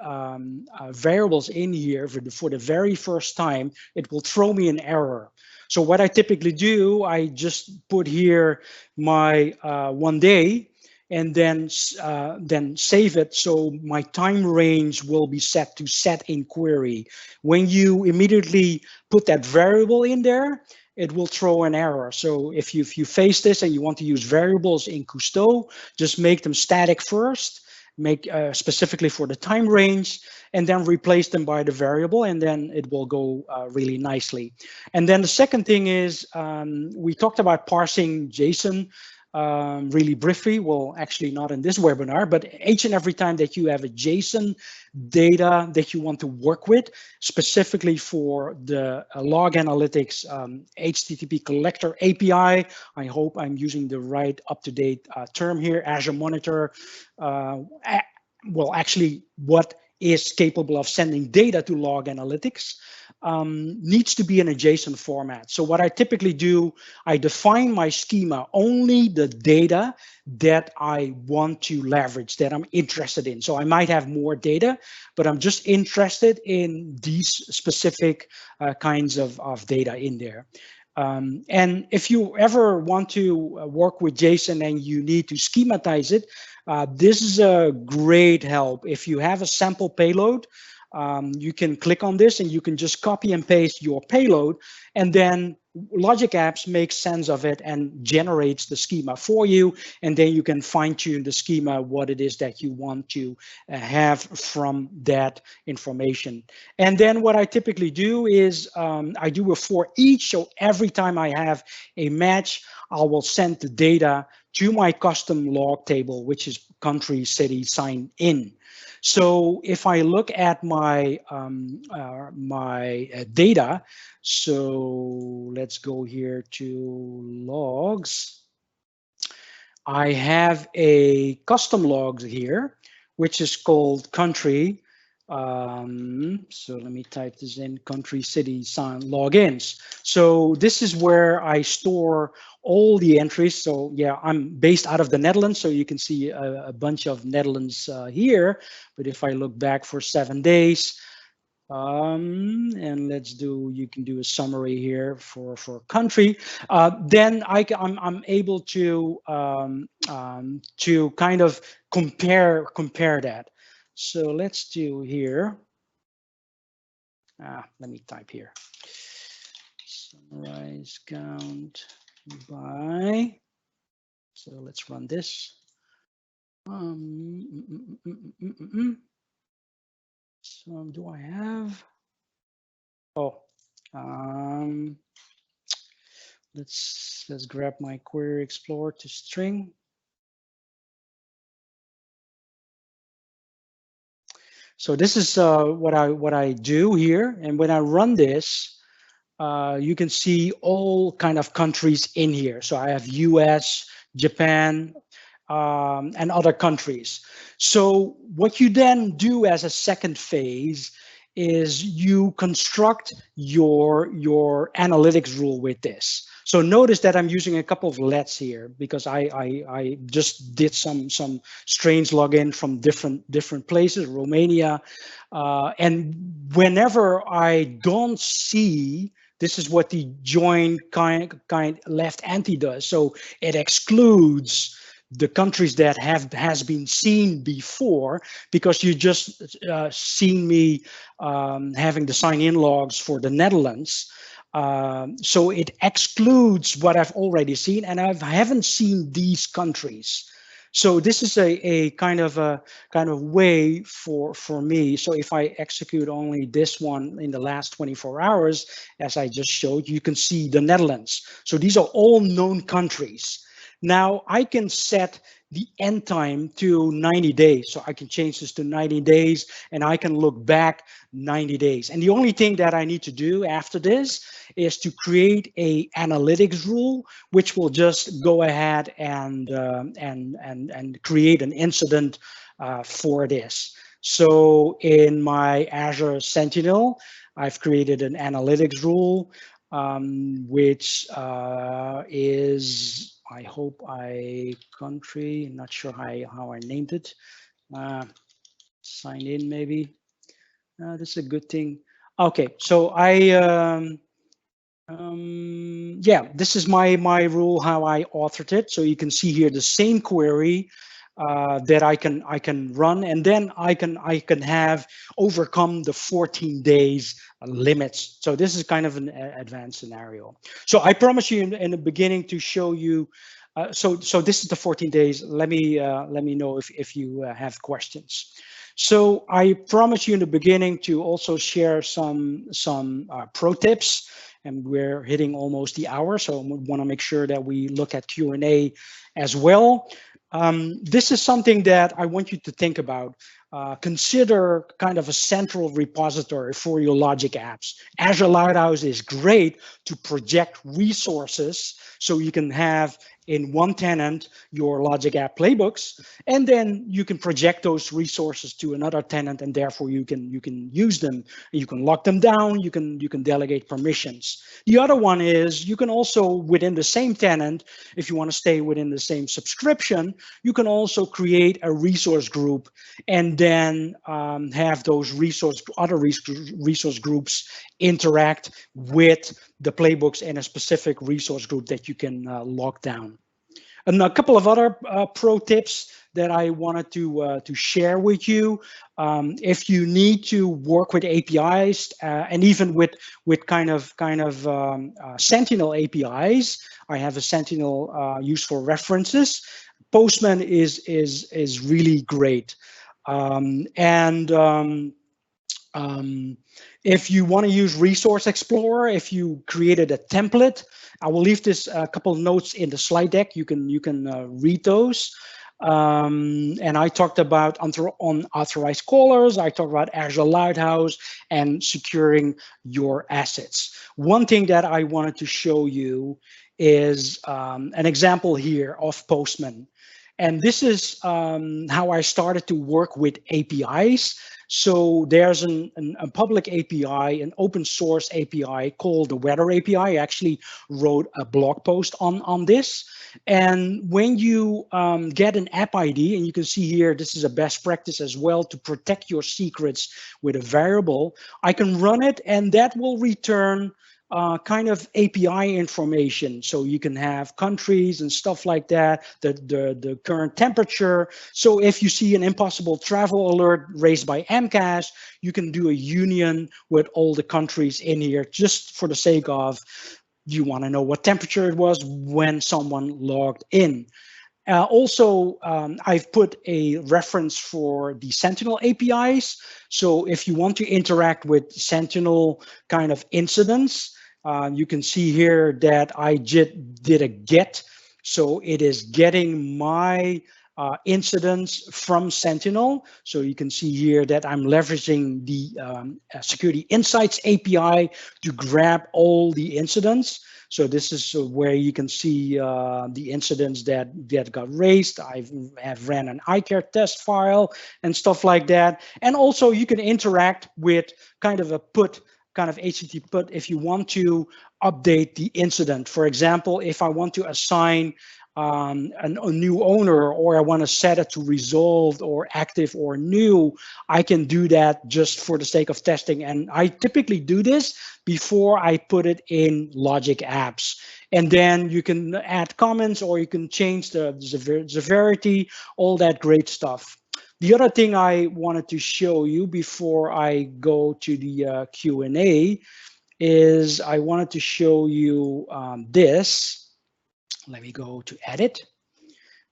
variables in here for the very first time, it will throw me an error. So what I typically do, I just put here my 1 day and then save it. So my time range will be set to set in query. When you immediately put that variable in there, it will throw an error. So if you face this and you want to use variables in Cousteau, just make them static first, make specifically for the time range, and then replace them by the variable, and then it will go really nicely. And then the second thing is we talked about parsing JSON really briefly. Well, actually not in this webinar, but each and every time that you have a JSON data that you want to work with, specifically for the log analytics HTTP collector API, I hope I'm using the right up-to-date term here, Azure Monitor, well, actually what is capable of sending data to log analytics needs to be in a JSON format. So what I typically do, I define my schema, only the data that I want to leverage, that I'm interested in. So I might have more data, but I'm just interested in these specific kinds of data in there. And if you ever want to work with JSON and you need to schematize it, this is a great help. If you have a sample payload, you can click on this and you can just copy and paste your payload, and then Logic Apps makes sense of it and generates the schema for you, and then you can fine-tune the schema what it is that you want to have from that information. And then what I typically do is I do a for each. So every time I have a match, I will send the data to my custom log table, which is country, city, sign in. So if I look at my data, so let's go here to logs. I have a custom logs here, which is called country. So let me type this in: country, city, sign, logins. So this is where I store all the entries. So yeah, I'm based out of the Netherlands, so you can see a bunch of Netherlands here. But if I look back for 7 days, and you can do a summary here for country. Then I'm able to kind of compare that. So let's do here. Let me type here. Summarize count by. So let's run this. So do I have? Oh, let's grab my query explorer to string. So this is what I do here, and when I run this, you can see all kind of countries in here. So I have US, Japan, and other countries. So what you then do as a second phase is you construct your analytics rule with this. So notice that I'm using a couple of lets here because I just did some strange login from different places, Romania, and whenever I don't see, this is what the join kind left anti does. So it excludes the countries that has been seen before, because you just seen me having the sign-in logs for the Netherlands. So it excludes what I've already seen, and I haven't seen these countries. So this is a kind of way for me. So if I execute only this one in the last 24 hours, as I just showed, you can see the Netherlands. So these are all known countries. Now I can set the end time to 90 days. So I can change this to 90 days and I can look back 90 days. And the only thing that I need to do after this is to create a analytics rule, which will just go ahead and create an incident for this. So in my Azure Sentinel, I've created an analytics rule, which is, I hope country, not sure how I named it. Sign in maybe. This is a good thing. Okay, so yeah, this is my rule, how I authored it. So you can see here the same query that I can run, and then I can have overcome the 14 days limits. So this is kind of an advanced scenario. So I promise you in the beginning to show you. So this is the 14 days. Let me know if you have questions. So I promise you in the beginning to also share some pro tips, and we're hitting almost the hour, so I want to make sure that we look at Q&A as well. This is something that I want you to think about. Consider kind of a central repository for your logic apps. Azure Lighthouse is great to project resources, so you can have in one tenant your logic app playbooks, and then you can project those resources to another tenant, and therefore you can use them. You can lock them down. You can delegate permissions. The other one is you can also, within the same tenant, if you want to stay within the same subscription, you can also create a resource group, and then have those other resource groups interact with the playbooks in a specific resource group that you can lock down. And a couple of other pro tips that I wanted to share with you. If you need to work with APIs and even with kind of Sentinel APIs, I have a Sentinel used for references. Postman is really great. If you want to use Resource Explorer, if you created a template, I will leave this a couple of notes in the slide deck. You can read those. And I talked about unauthorized callers. I talked about Azure Lighthouse and securing your assets. One thing that I wanted to show you is an example here of Postman. And this is how I started to work with APIs. So there's a public API, an open source API called the Weather API. I actually wrote a blog post on this. And when you get an app ID, and you can see here, this is a best practice as well to protect your secrets with a variable, I can run it and that will return kind of API information. So you can have countries and stuff like that, the current temperature. So if you see an impossible travel alert raised by MCAS, you can do a union with all the countries in here just for the sake of you want to know what temperature it was when someone logged in. Also, I've put a reference for the Sentinel APIs. So if you want to interact with Sentinel kind of incidents, you can see here that I did a get. So it is getting my incidents from Sentinel. So you can see here that I'm leveraging the Security Insights API to grab all the incidents. So this is where you can see the incidents that got raised. I have ran an iCare test file and stuff like that. And also you can interact with kind of a kind of HTTP put if you want to update the incident. For example, if I want to assign a new owner, or I want to set it to resolved or active or new, I can do that just for the sake of testing. And I typically do this before I put it in Logic Apps. And then you can add comments, or you can change the severity, all that great stuff. The other thing I wanted to show you before I go to the Q&A is I wanted to show you this. Let me go to edit,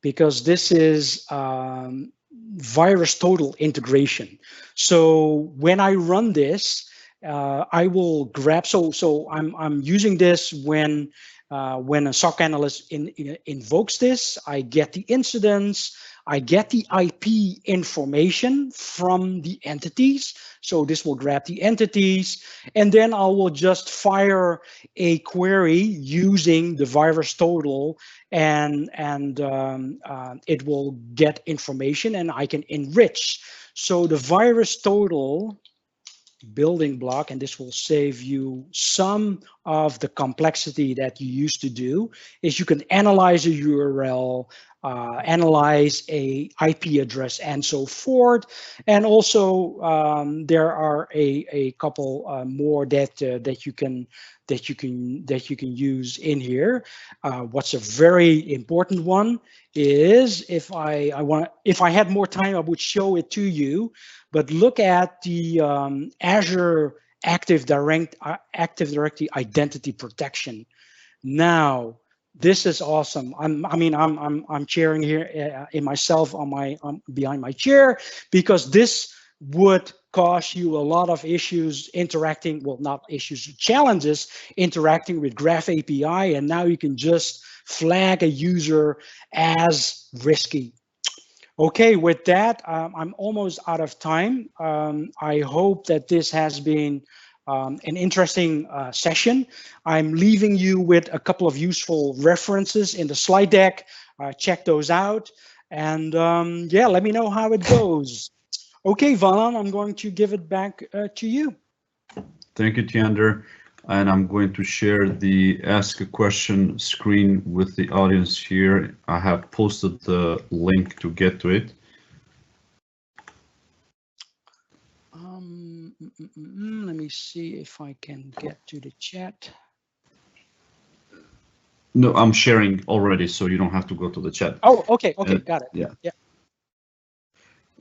because this is VirusTotal integration. So when I run this, I will grab. So I'm using this when a SOC analyst invokes this. I get the incidents. I get the IP information from the entities. So this will grab the entities, and then I will just fire a query using the VirusTotal, and it will get information, and I can enrich. So the VirusTotal building block, and this will save you some of the complexity that you used to do, is you can analyze a URL, analyze a IP address, and so forth. And also there are a couple more that you can use in here. What's a very important one is, if I had more time, I would show it to you. But look at the Azure Active Directory identity protection. Now, this is awesome. I'm cheering here in myself behind my chair, because this would cause you a lot of issues interacting, well, not issues, challenges interacting with Graph API, and now you can just flag a user as risky. Okay, with that, I'm almost out of time. I hope that this has been an interesting session. I'm leaving you with a couple of useful references in the slide deck. Check those out. And yeah, let me know how it goes. Okay, Valan, I'm going to give it back to you. Thank you, Tiander. And I'm going to share the ask a question screen with the audience here. I have posted the link to get to it. Let me see if I can get to the chat. No, I'm sharing already, so you don't have to go to the chat. Oh, okay, got it. Yeah.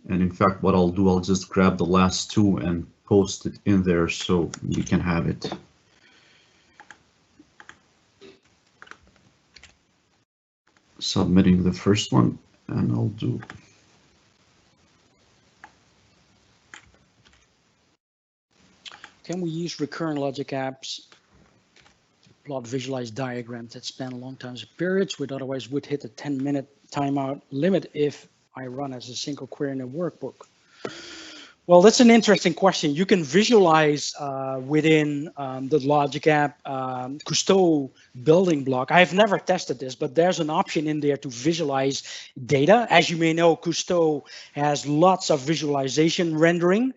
And in fact, what I'll do, I'll just grab the last two and post it in there so we can have it. Submitting the first one, and I'll do Can we use recurrent logic apps to plot visualized diagrams that span long time periods, which otherwise would hit a 10-minute timeout limit if I run as a single query in a workbook? Well, that's an interesting question. You can visualize within the Logic App Cousteau building block. I've never tested this, but there's an option in there to visualize data. As you may know, Cousteau has lots of visualization rendering,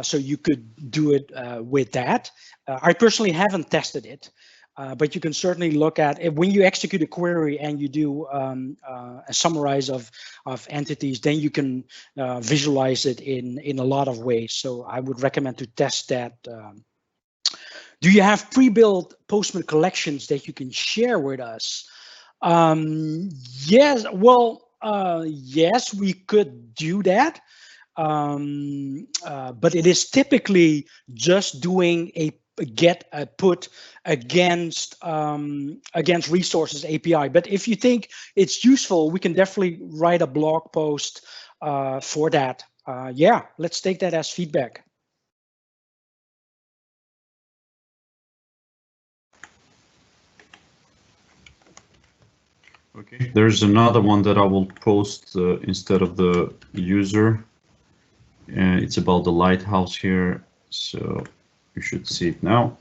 so you could do it with that. I personally haven't tested it. But you can certainly look at it when you execute a query and you do a summarize of entities, then you can visualize it in a lot of ways. So I would recommend to test that. Do you have pre-built Postman collections that you can share with us? Yes, well, yes, we could do that. But it is typically just doing a get a put against resources API. But if you think it's useful, we can definitely write a blog post for that. Yeah, let's take that as feedback. Okay, there's another one that I will post instead of the user. It's about the lighthouse here, so you should see it now.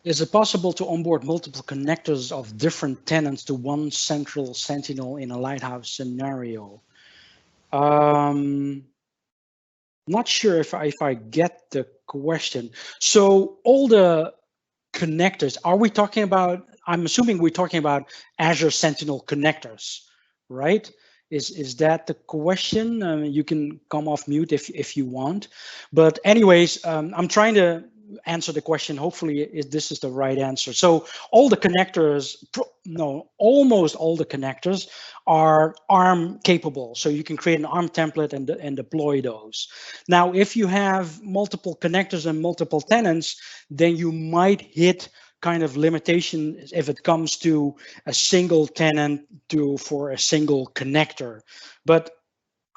Is it possible to onboard multiple connectors of different tenants to one central Sentinel in a lighthouse scenario? Not sure if I get the question. So all the connectors, are we talking about, I'm assuming we're talking about Azure Sentinel connectors, right? Is that the question? You can come off mute if you want. But anyways, I'm trying to answer the question. Hopefully this is the right answer. So all the connectors, no, almost all the connectors are ARM capable. So you can create an ARM template and deploy those. Now, if you have multiple connectors and multiple tenants, then you might hit kind of limitation if it comes to a single tenant for a single connector. But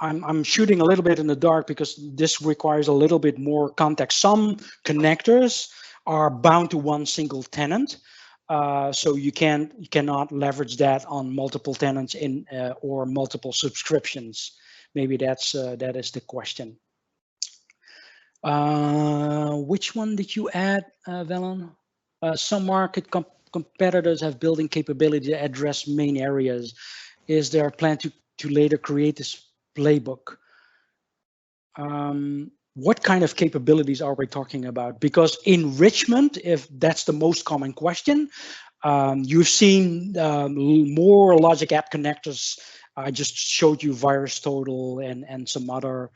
I'm shooting a little bit in the dark because this requires a little bit more context. Some connectors are bound to one single tenant, so you cannot leverage that on multiple tenants in or multiple subscriptions. Maybe that is the question. Which one did you add, Velen? Some market competitors have building capability to address main areas. Is there a plan to later create this playbook? What kind of capabilities are we talking about? Because enrichment, if that's the most common question, you've seen more logic app connectors. I just showed you VirusTotal and some other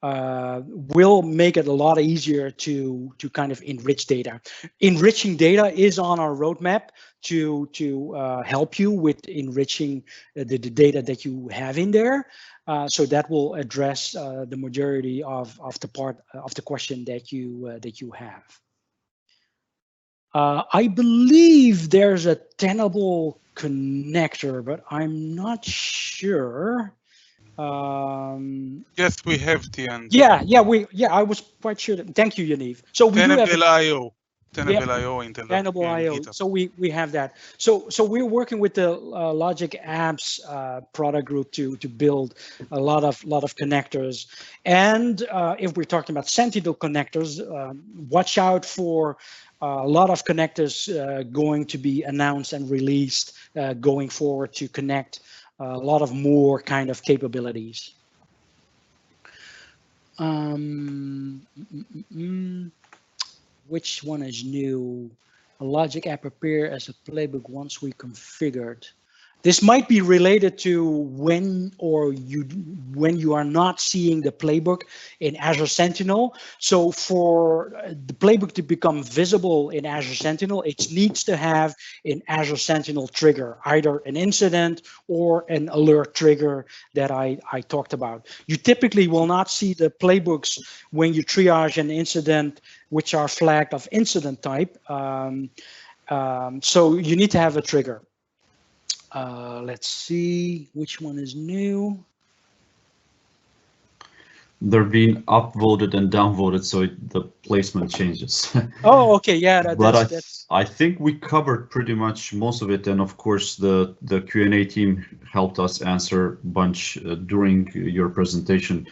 will make it a lot easier to kind of enrich data. Enriching data is on our roadmap to help you with enriching the data that you have in there. So that will address the majority of the part of the question that you have. I believe there's a Tenable connector, but I'm not sure. Yes, we have the answer. Yeah, I was quite sure. Thank you, Yaniv. So we Tenable do have IO. Tenable IO in Tenable IO. So we have that. So we're working with the Logic Apps product group to build a lot of connectors. And if we're talking about Sentinel connectors, watch out for a lot of connectors going to be announced and released going forward to connect a lot of more kind of capabilities. Which one is new? A logic app appear as a playbook once we configured. This might be related to when you are not seeing the playbook in Azure Sentinel. So for the playbook to become visible in Azure Sentinel, it needs to have an Azure Sentinel trigger, either an incident or an alert trigger that I talked about. You typically will not see the playbooks when you triage an incident which are flagged of incident type. So you need to have a trigger. Let's see which one is new. They're being upvoted and downvoted, so the placement changes. Oh, okay, yeah, But that's I think we covered pretty much most of it, and of course the Q&A team helped us answer a bunch during your presentation.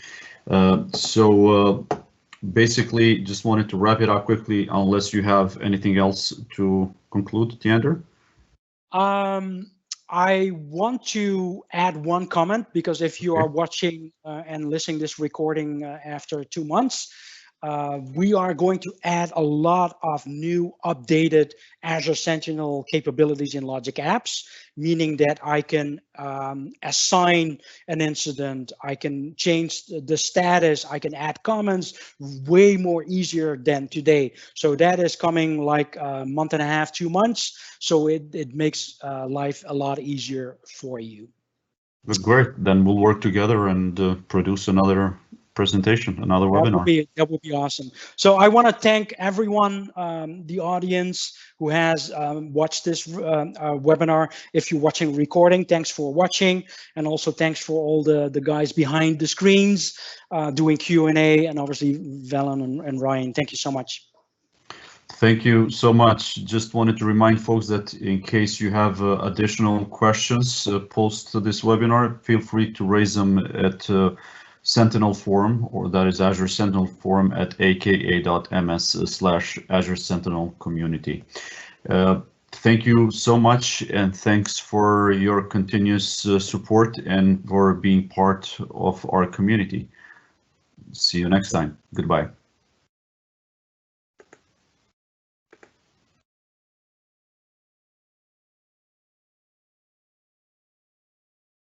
Basically, just wanted to wrap it up quickly, unless you have anything else to conclude, Tiander. I want to add one comment, because if you are watching and listening this recording after 2 months, we are going to add a lot of new updated Azure Sentinel capabilities in Logic Apps, meaning that I can assign an incident, I can change the status, I can add comments way more easier than today. So that is coming like a month and a half, 2 months. So it makes life a lot easier for you. Great, then we'll work together and produce another presentation, another webinar. That would be awesome. So I want to thank everyone, the audience who has watched this webinar. If you're watching recording, thanks for watching. And also thanks for all the guys behind the screens doing Q&A, and obviously Valen and Ryan. Thank you so much. Thank you so much. Just wanted to remind folks that in case you have additional questions post this webinar, feel free to raise them at Sentinel forum, or that is Azure Sentinel forum at aka.ms/Azure Sentinel community. Thank you so much, and thanks for your continuous support and for being part of our community. See you next time. Goodbye.